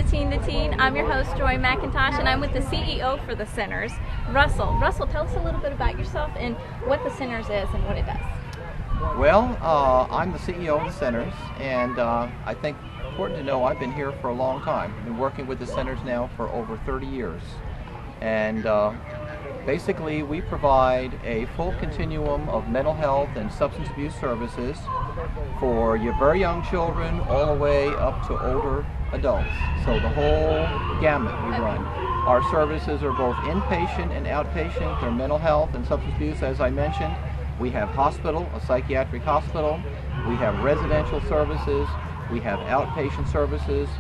to Teen to Teen. I'm your host, Joy McIntosh, and I'm with the CEO for the Centers, Russell. Russell, tell us a little bit about yourself and what the Centers is and what it does. Well, I'm the CEO of the Centers, and I think important to know I've been here for a long time. I've been working with the Centers now for over 30 years. And basically, we provide a full continuum of mental health and substance abuse services for your very young children all the way up to older adults. So the whole gamut we run. Our services are both inpatient and outpatient. They're mental health and substance abuse, as I mentioned. We have hospital, a psychiatric hospital. We have residential services. We have outpatient services.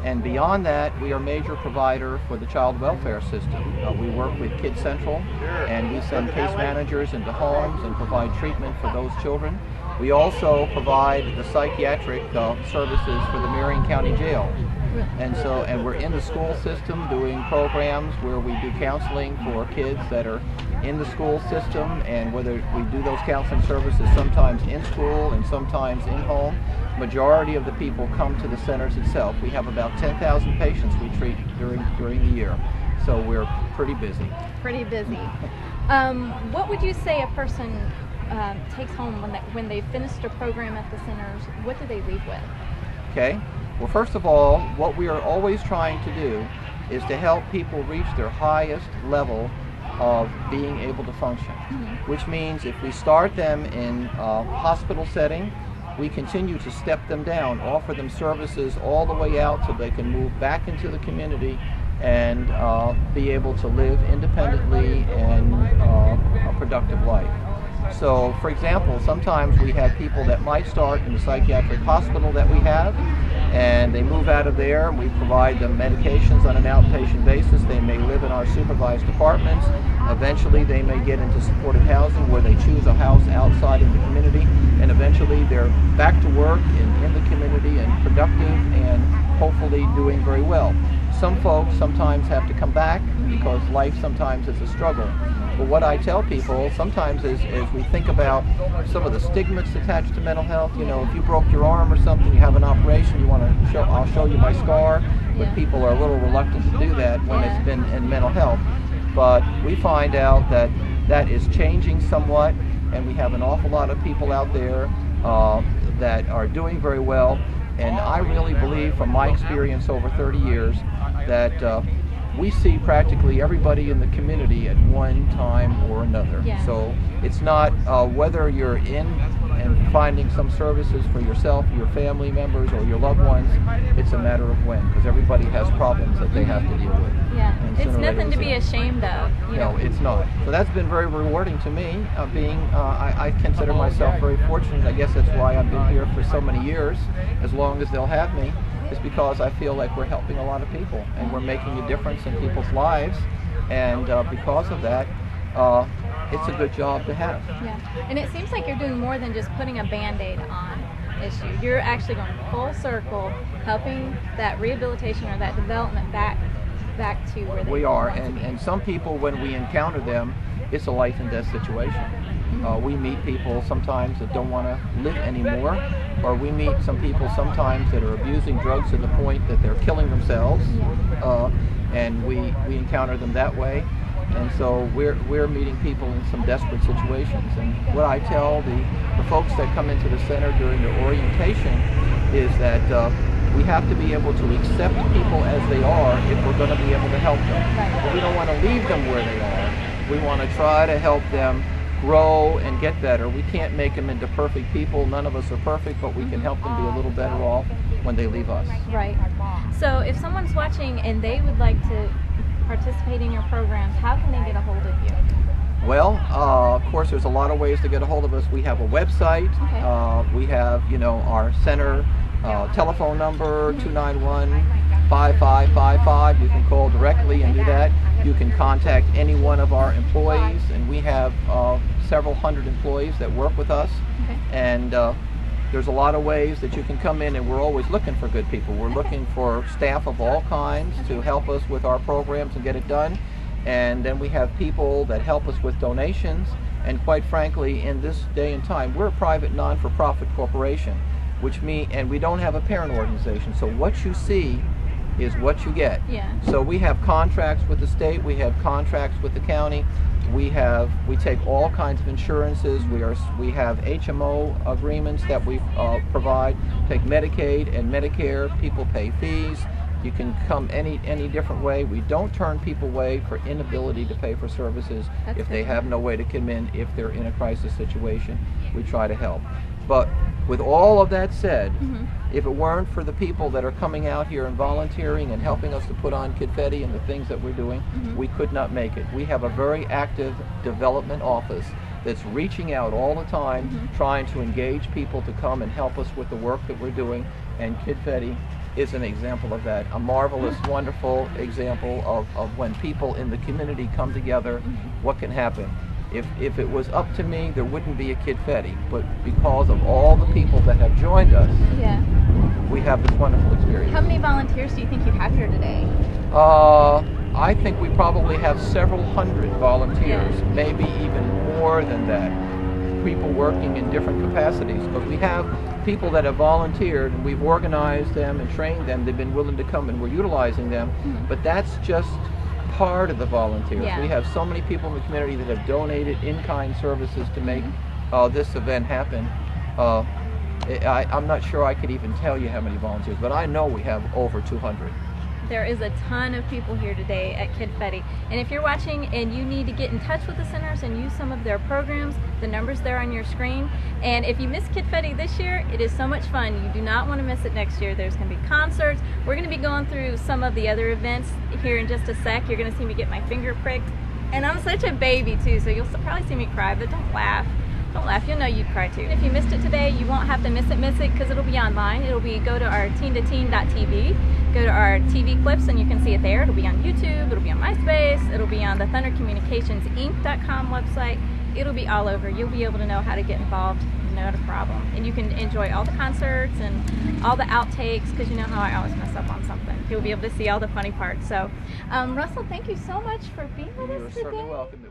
And beyond that, we are a major provider for the child welfare system. We work with Kid Central, and we send case managers into homes and provide treatment for those children. We also provide the psychiatric services for the Marion County Jail. And we're in the school system doing programs where we do counseling for kids that are in the school system, and whether we do those counseling services sometimes in school and sometimes in home. Majority of the people come to the Centers itself. We have about 10,000 patients we treat during the year, so we're pretty busy. Pretty busy. What would you say a person takes home when they finished a program at the Centers? What do they leave with? Okay. Well, first of all, what we are always trying to do is to help people reach their highest level of being able to function, which means if we start them in a hospital setting, we continue to step them down, offer them services all the way out so they can move back into the community and be able to live independently and a productive life. So, for example, sometimes we have people that might start in the psychiatric hospital that we have, and they move out of there, and we provide them medications on an outpatient basis. They may live in our supervised apartments. Eventually, they may get into supported housing where they choose a house outside in the community, and eventually they're back to work in the community and productive and hopefully doing very well. Some folks sometimes have to come back because life sometimes is a struggle. But what I tell people sometimes is we think about some of the stigmas attached to mental health. You know, if you broke your arm or something, you have an operation, you want to show, I'll show you my scar. But people are a little reluctant to do that when it's been in mental health. But we find out that that is changing somewhat, and we have an awful lot of people out there that are doing very well. And I really believe, from my experience over 30 years, that we see practically everybody in the community at one time or another. So it's not whether you're in and finding some services for yourself, your family members, or your loved ones. It's a matter of when, because everybody has problems that they have to deal with. It's nothing to be ashamed of. No, it's not. So that's been very rewarding to me. I consider myself very fortunate. I guess that's why I've been here for so many years, as long as they'll have me. Is because I feel like we're helping a lot of people and we're making a difference in people's lives, and because of that, it's a good job to have. And it seems like you're doing more than just putting a Band-Aid on issue. You're actually going full circle, helping that rehabilitation or that development back to where they are. want to be. And some people, when we encounter them, it's a life and death situation. We meet people sometimes that don't want to live anymore, or we meet some people sometimes that are abusing drugs to the point that they're killing themselves, and we encounter them that way. And so we're meeting people in some desperate situations. And what I tell the folks that come into the center during their orientation is that we have to be able to accept people as they are if we're going to be able to help them. But we don't want to leave them where they are. We want to try to help them grow and get better. We can't make them into perfect people. None of us are perfect, but we can help them be a little better off when they leave us. Right. So if someone's watching and they would like to participate in your programs, how can they get a hold of you? Well, of course, there's a lot of ways to get a hold of us. We have a website. We have, our center telephone number, 291-5555. You can call directly and do that. You can contact any one of our employees, and we have several hundred employees that work with us. And there's a lot of ways that you can come in, and we're always looking for good people. We're looking for staff of all kinds to help us with our programs and get it done. And then we have people that help us with donations. And quite frankly, in this day and time, we're a private non-for-profit corporation, and we don't have a parent organization. So what you see is what you get. Yeah. So we have contracts with the state, we have contracts with the county, we take all kinds of insurances, we have HMO agreements that we provide, take Medicaid and Medicare, people pay fees. You can come any different way. We don't turn people away for inability to pay for services. That's if they good. have no way to come in, if they're in a crisis situation, we try to help. But with all of that said, if it weren't for the people that are coming out here and volunteering and helping us to put on KidFetti and the things that we're doing, we could not make it. We have a very active development office that's reaching out all the time, trying to engage people to come and help us with the work that we're doing, and KidFetti is an example of that, a marvelous, wonderful example of when people in the community come together, what can happen. If it was up to me, there wouldn't be a KidFetti, but because of all the people that have joined us, we have this wonderful experience. How many volunteers do you think you have here today? I think we probably have several hundred volunteers, maybe even more than that. People working in different capacities, because we have people that have volunteered and we've organized them and trained them. They've been willing to come and we're utilizing them, but that's just part of the volunteers. We have so many people in the community that have donated in-kind services to make this event happen. I'm not sure I could even tell you how many volunteers, but I know we have over 200. There is a ton of people here today at KidFetti, and if you're watching and you need to get in touch with the centers and use some of their programs, the number's there on your screen. And if you missed KidFetti this year, it is so much fun. You do not want to miss it next year. There's going to be concerts. We're going to be going through some of the other events here in just a sec. You're going to see me get my finger pricked, and I'm such a baby too, so you'll probably see me cry, but don't laugh. Don't laugh, you'll know you'd cry too. If you missed it today, you won't have to miss it because it'll be online. It'll be, go to our teen2teen.tv, go to our TV clips and you can see it there. It'll be on YouTube, it'll be on MySpace, it'll be on the thundercommunicationsinc.com website. It'll be all over. You'll be able to know how to get involved, not a problem. And you can enjoy all the concerts and all the outtakes, because you know how I always mess up on something. You'll be able to see all the funny parts. So, Russell, thank you so much for being with us today. You're certainly welcome.